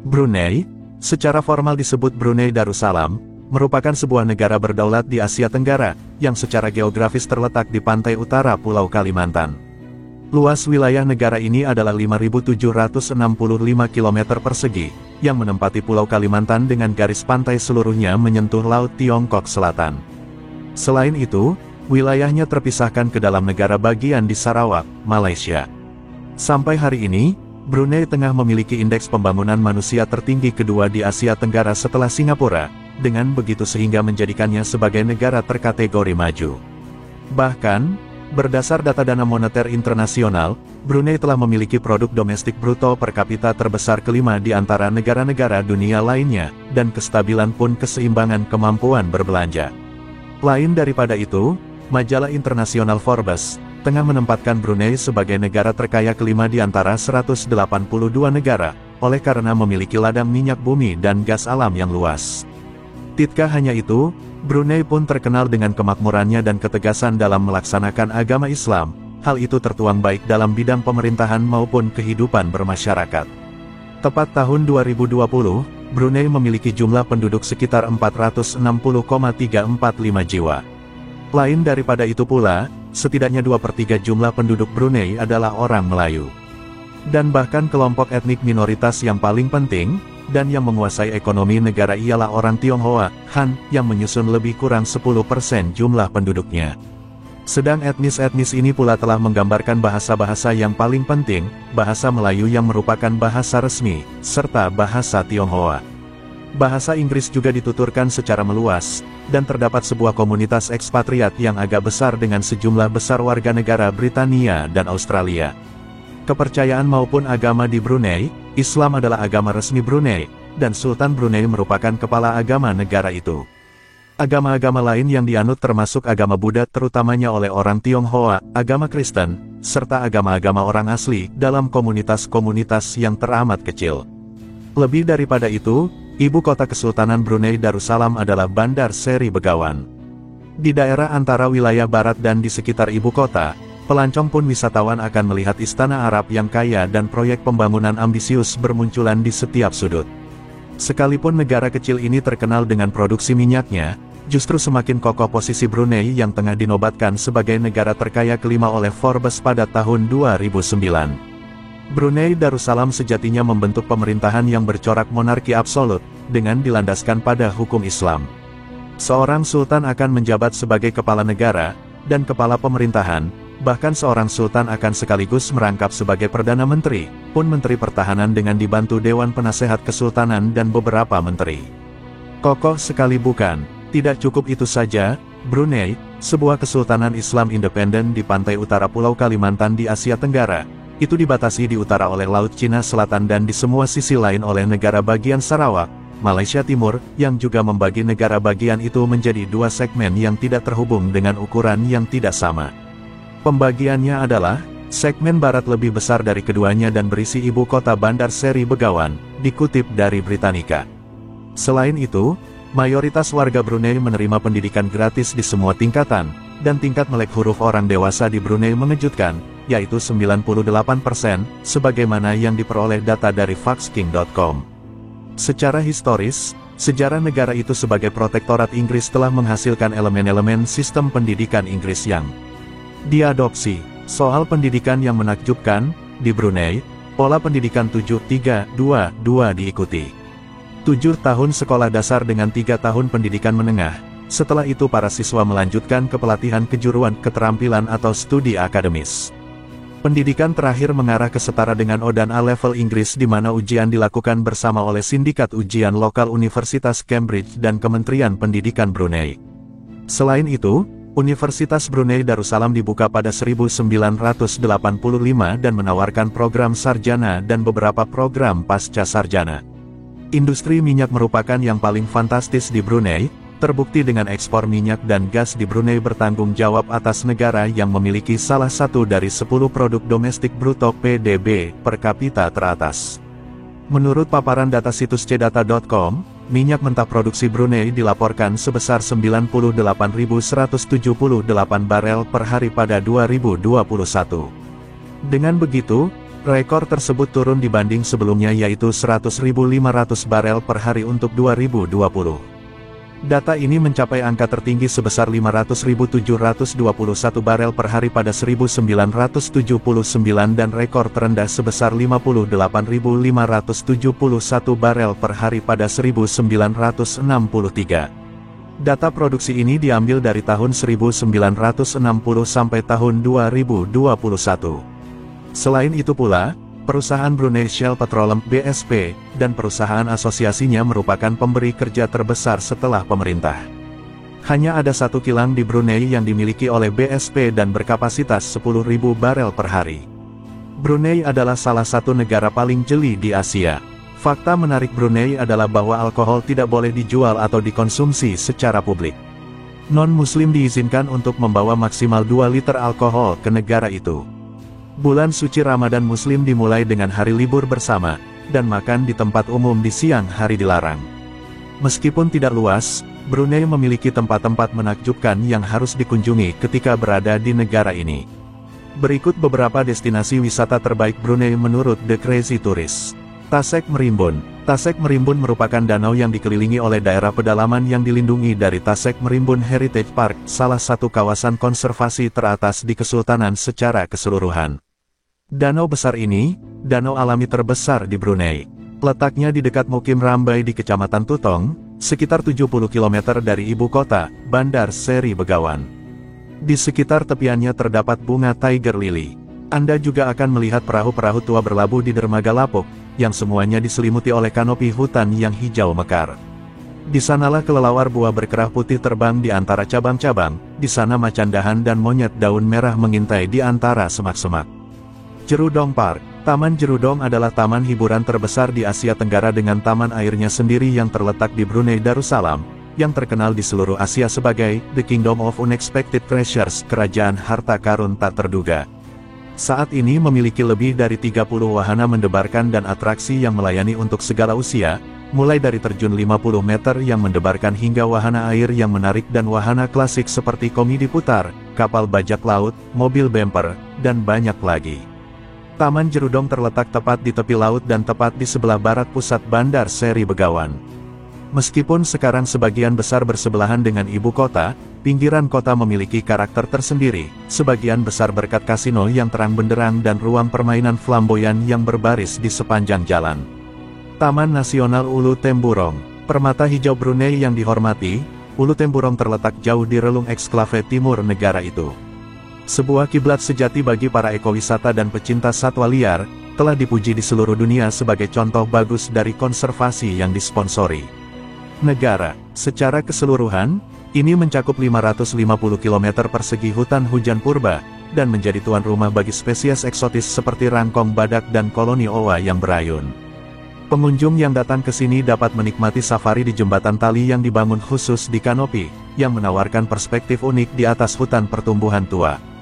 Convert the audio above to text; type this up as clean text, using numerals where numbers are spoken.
Brunei, secara formal disebut Brunei Darussalam, merupakan sebuah negara berdaulat di Asia Tenggara, yang secara geografis terletak di pantai utara Pulau Kalimantan. Luas wilayah negara ini adalah 5.765 km persegi, yang menempati Pulau Kalimantan dengan garis pantai seluruhnya menyentuh Laut Tiongkok Selatan. Selain itu, wilayahnya terpisahkan ke dalam negara bagian di Sarawak, Malaysia. Sampai hari ini, Brunei tengah memiliki indeks pembangunan manusia tertinggi kedua di Asia Tenggara setelah Singapura, dengan begitu sehingga menjadikannya sebagai negara terkategori maju. Bahkan, berdasar data Dana Moneter Internasional, Brunei telah memiliki produk domestik bruto per kapita terbesar kelima di antara negara-negara dunia lainnya, dan kestabilan pun keseimbangan kemampuan berbelanja. Lain daripada itu, majalah internasional Forbes tengah menempatkan Brunei sebagai negara terkaya kelima di antara 182 negara, oleh karena memiliki ladang minyak bumi dan gas alam yang luas. Tidak hanya itu, Brunei pun terkenal dengan kemakmurannya dan ketegasan dalam melaksanakan agama Islam. Hal itu tertuang baik dalam bidang pemerintahan maupun kehidupan bermasyarakat. Tepat tahun 2020, Brunei memiliki jumlah penduduk sekitar 460,345 jiwa. Lain daripada itu pula, setidaknya 2/3 jumlah penduduk Brunei adalah orang Melayu. Dan bahkan kelompok etnik minoritas yang paling penting, dan yang menguasai ekonomi negara ialah orang Tionghoa, Han, yang menyusun lebih kurang 10% jumlah penduduknya. Sedang etnis-etnis ini pula telah menggambarkan bahasa-bahasa yang paling penting, bahasa Melayu yang merupakan bahasa resmi, serta bahasa Tionghoa. Bahasa Inggris juga dituturkan secara meluas, dan terdapat sebuah komunitas ekspatriat yang agak besar dengan sejumlah besar warga negara Britania dan Australia. Kepercayaan maupun agama di Brunei, Islam adalah agama resmi Brunei, dan Sultan Brunei merupakan kepala agama negara itu. Agama-agama lain yang dianut termasuk agama Buddha terutamanya oleh orang Tionghoa, agama Kristen, serta agama-agama orang asli dalam komunitas-komunitas yang teramat kecil. Lebih daripada itu, ibu kota Kesultanan Brunei Darussalam adalah Bandar Seri Begawan. Di daerah antara wilayah barat dan di sekitar ibu kota, pelancong pun wisatawan akan melihat istana Arab yang kaya dan proyek pembangunan ambisius bermunculan di setiap sudut. Sekalipun negara kecil ini terkenal dengan produksi minyaknya, justru semakin kokoh posisi Brunei yang tengah dinobatkan sebagai negara terkaya kelima oleh Forbes pada tahun 2009. Brunei Darussalam sejatinya membentuk pemerintahan yang bercorak monarki absolut, dengan dilandaskan pada hukum Islam. Seorang sultan akan menjabat sebagai kepala negara, dan kepala pemerintahan, bahkan seorang sultan akan sekaligus merangkap sebagai Perdana Menteri, pun Menteri Pertahanan dengan dibantu Dewan Penasehat Kesultanan dan beberapa menteri. Kokoh sekali bukan? Tidak cukup itu saja, Brunei, sebuah kesultanan Islam independen di pantai utara Pulau Kalimantan di Asia Tenggara, itu dibatasi di utara oleh Laut Cina Selatan dan di semua sisi lain oleh negara bagian Sarawak, Malaysia Timur, yang juga membagi negara bagian itu menjadi dua segmen yang tidak terhubung dengan ukuran yang tidak sama. Pembagiannya adalah, segmen barat lebih besar dari keduanya dan berisi ibu kota Bandar Seri Begawan, dikutip dari Britannica. Selain itu, mayoritas warga Brunei menerima pendidikan gratis di semua tingkatan, dan tingkat melek huruf orang dewasa di Brunei mengejutkan, yaitu 98%, sebagaimana yang diperoleh data dari Foxking.com. Secara historis, sejarah negara itu sebagai protektorat Inggris telah menghasilkan elemen-elemen sistem pendidikan Inggris yang diadopsi. Soal pendidikan yang menakjubkan, di Brunei, pola pendidikan 7-3-2-2 diikuti. 7 tahun sekolah dasar dengan 3 tahun pendidikan menengah. Setelah itu para siswa melanjutkan ke pelatihan kejuruan keterampilan atau studi akademis. Pendidikan terakhir mengarah ke setara dengan O dan A level Inggris di mana ujian dilakukan bersama oleh Sindikat Ujian Lokal Universitas Cambridge dan Kementerian Pendidikan Brunei. Selain itu, Universitas Brunei Darussalam dibuka pada 1985 dan menawarkan program sarjana dan beberapa program pasca sarjana. Industri minyak merupakan yang paling fantastis di Brunei, terbukti dengan ekspor minyak dan gas di Brunei bertanggung jawab atas negara yang memiliki salah satu dari 10 produk domestik bruto PDB per kapita teratas. Menurut paparan data situs cdata.com, minyak mentah produksi Brunei dilaporkan sebesar 98.178 barel per hari pada 2021. Dengan begitu, Rekor tersebut turun dibanding sebelumnya yaitu 100.500 barel per hari untuk 2020. Data ini mencapai angka tertinggi sebesar 500.721 barel per hari pada 1979 dan rekor terendah sebesar 58.571 barel per hari pada 1963. Data produksi ini diambil dari tahun 1960 sampai tahun 2021. Selain itu pula, perusahaan Brunei Shell Petroleum (BSP) dan perusahaan asosiasinya merupakan pemberi kerja terbesar setelah pemerintah. Hanya ada satu kilang di Brunei yang dimiliki oleh BSP dan berkapasitas 10.000 barel per hari. Brunei adalah salah satu negara paling jeli di Asia. Fakta menarik Brunei adalah bahwa alkohol tidak boleh dijual atau dikonsumsi secara publik. Non-Muslim diizinkan untuk membawa maksimal 2 liter alkohol ke negara itu. Bulan suci Ramadan Muslim dimulai dengan hari libur bersama, dan makan di tempat umum di siang hari dilarang. Meskipun tidak luas, Brunei memiliki tempat-tempat menakjubkan yang harus dikunjungi ketika berada di negara ini. Berikut beberapa destinasi wisata terbaik Brunei menurut The Crazy Tourist. Tasek Merimbun. Tasek Merimbun merupakan danau yang dikelilingi oleh daerah pedalaman yang dilindungi dari Tasek Merimbun Heritage Park, salah satu kawasan konservasi teratas di Kesultanan secara keseluruhan. Danau besar ini, danau alami terbesar di Brunei. Letaknya di dekat Mukim Rambai di Kecamatan Tutong, sekitar 70 km dari ibu kota, Bandar Seri Begawan. Di sekitar tepiannya terdapat bunga tiger lily. Anda juga akan melihat perahu-perahu tua berlabuh di dermaga Lapuk, yang semuanya diselimuti oleh kanopi hutan yang hijau mekar. Di sanalah kelelawar buah berkerah putih terbang di antara cabang-cabang, di sana macan dahan dan monyet daun merah mengintai di antara semak-semak. Jerudong Park. Taman Jerudong adalah taman hiburan terbesar di Asia Tenggara dengan taman airnya sendiri yang terletak di Brunei Darussalam, yang terkenal di seluruh Asia sebagai The Kingdom of Unexpected Treasures, kerajaan harta karun tak terduga. Saat ini memiliki lebih dari 30 wahana mendebarkan dan atraksi yang melayani untuk segala usia, mulai dari terjun 50 meter yang mendebarkan hingga wahana air yang menarik dan wahana klasik seperti komedi putar, kapal bajak laut, mobil bumper, dan banyak lagi. Taman Jerudong terletak tepat di tepi laut dan tepat di sebelah barat pusat Bandar Seri Begawan. Meskipun sekarang sebagian besar bersebelahan dengan ibu kota, pinggiran kota memiliki karakter tersendiri, sebagian besar berkat kasino yang terang benderang dan ruang permainan flamboyan yang berbaris di sepanjang jalan. Taman Nasional Ulu Temburong. Permata hijau Brunei yang dihormati, Ulu Temburong terletak jauh di relung eksklave timur negara itu. Sebuah kiblat sejati bagi para ekowisata dan pecinta satwa liar, telah dipuji di seluruh dunia sebagai contoh bagus dari konservasi yang disponsori negara. Secara keseluruhan, ini mencakup 550 km persegi hutan hujan purba, dan menjadi tuan rumah bagi spesies eksotis seperti rangkong badak dan koloni owa yang berayun. Pengunjung yang datang ke sini dapat menikmati safari di jembatan tali yang dibangun khusus di kanopi, yang menawarkan perspektif unik di atas hutan pertumbuhan tua.